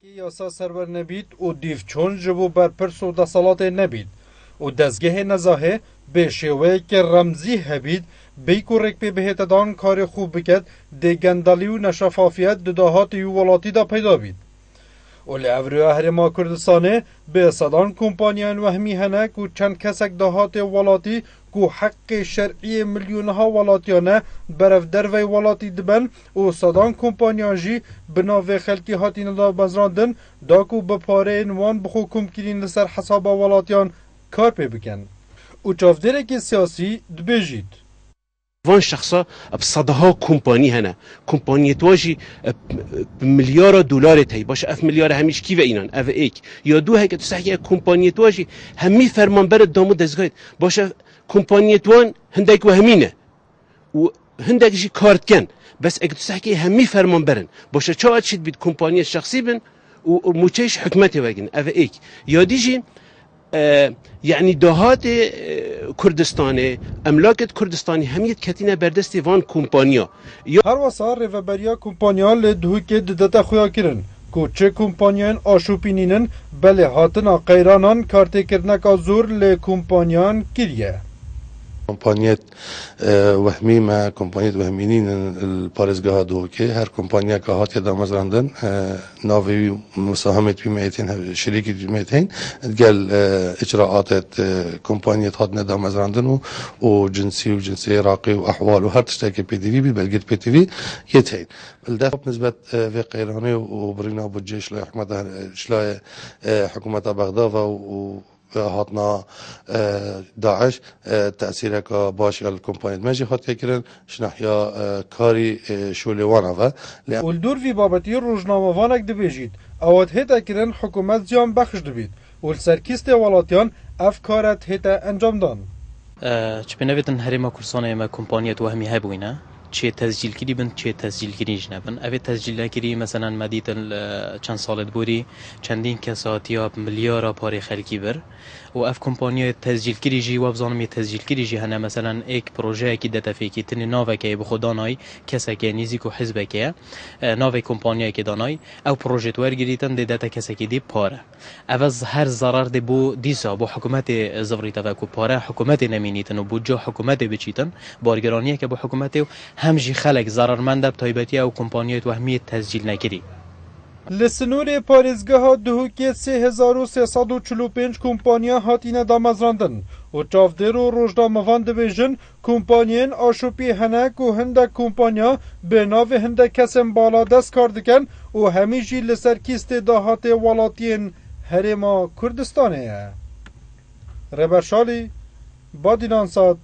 یاسا سرور نبید و دیف چون جبو برپرس و دسالات نبید و دزگه نزاهه به شوه که رمزی هبید بیکو رکبه بهت دان کار خوب بکد ده گندالی و نشفافیت ده دهات یو ولاتی دا پیدا بید و لعوری هرما کردستانه به صدان کمپانیان وهمی هنک و چند کسک دهات ولاتی کو حق شرعی میلیونها ولاتیانه برف دروی ولاتی دبن و صدان کمپانیان جی بناو خلکی هاتین دا بزراندن داکو بپاره وان بخو کم کرین لسر حساب ولاتیان کار پی بکن و چافدرک سیاسی دبیجید وان شخصا بصدها کمپانی هنه کمپانی تواجی بمليار دلار تای باشه اف مليار همیش کی و اینان اف ایک یا دو هک تو صحیح کمپانی تواجی همی فرمانبر دامو دزگاه باشه کمپانی توان هندک و همینه و هندک جی کارت کن بس اگه تو صحیح همی فرمانبرن باشه چه چید بید کمپانی شخصی بن و موچهش حکمت وگن اف ایک یا دیجی يعني دهات كردستاني املاك كردستاني هميت كتينه بردستي وان كومپانيا هر وصار ريفبريا كومپانيا لدهوكي ددتا خويا كرن کو چه کمپانیان آشوپینینن بله هاتنا قیرانان کارتی کرنکا زور لی کمپانیان کریه کمپانیت وهمیمه کمپانیت وهمینین الپارزگاه دوکه هر کمپانیا که هاتی دامزراندن ناوی مساهمت بیمیتین شریکی بیمیتین گل اجراعات کمپانیت هات ندامزراندن و جنسی عراقی و احوال و هر تشتاك بي تي في بالبلجت بي تي في يتين الدافع نسبة في قيراني وبرينا بالجيش شلا حكومة بغداد و هاتنا داعش تأثيرك باش على الكومبانيات ماشي خاطر كيرن شنحيا كاري شولي وانا والدور في بابتي روجنامه وانك دبيجيت اوت هيتا كيرن حكومت زيان بخش دبيت والسركيست ولاتيان افكارت هيتا انجام دان چه بنویتن هرما کورسانه ما کمپانیات وهمی هبوینه چه تسجیل کردی بند چه تسجیل کردیش نبن اوه تسجیل کردی مثلا مدیتن چند سالت بوری چندین کساتی ها ملیارا پاره خلکی بر و اف کمپانیات تسجیل کردی جی و ابزانمی تسجیل کردی جی هنه مثلا ایک پروژه کی دتا فیکی تن ناوه که بخودانای کسا که نیزیکو حزب که ناوه کمپانیای که دانای او پروژه توار گریتن دتا کسا که دی پاره اوز هر ضرر دی بو دیسا بو حکومت زوریتا و کو پاره حکومت نمینیتن و بو جو حکومت بچیتن بارگرانی که بو حکومت همجی خلق ضررمند تایبتی او کمپانیات وهمی تسجیل نکردی. لسنور پارزگاه دهوکی 3345 کمپانیا هاتینه دامزراندن و چافدر و روجنامه‌وان دبیجن کمپانیان آشوپی هنک و هندک کمپانیا به ناو هندک کسم بالا دست کار دکن و همیجی لسرکیست دهات ولاتین هرما کردستانه. ربرشالی بادینانساد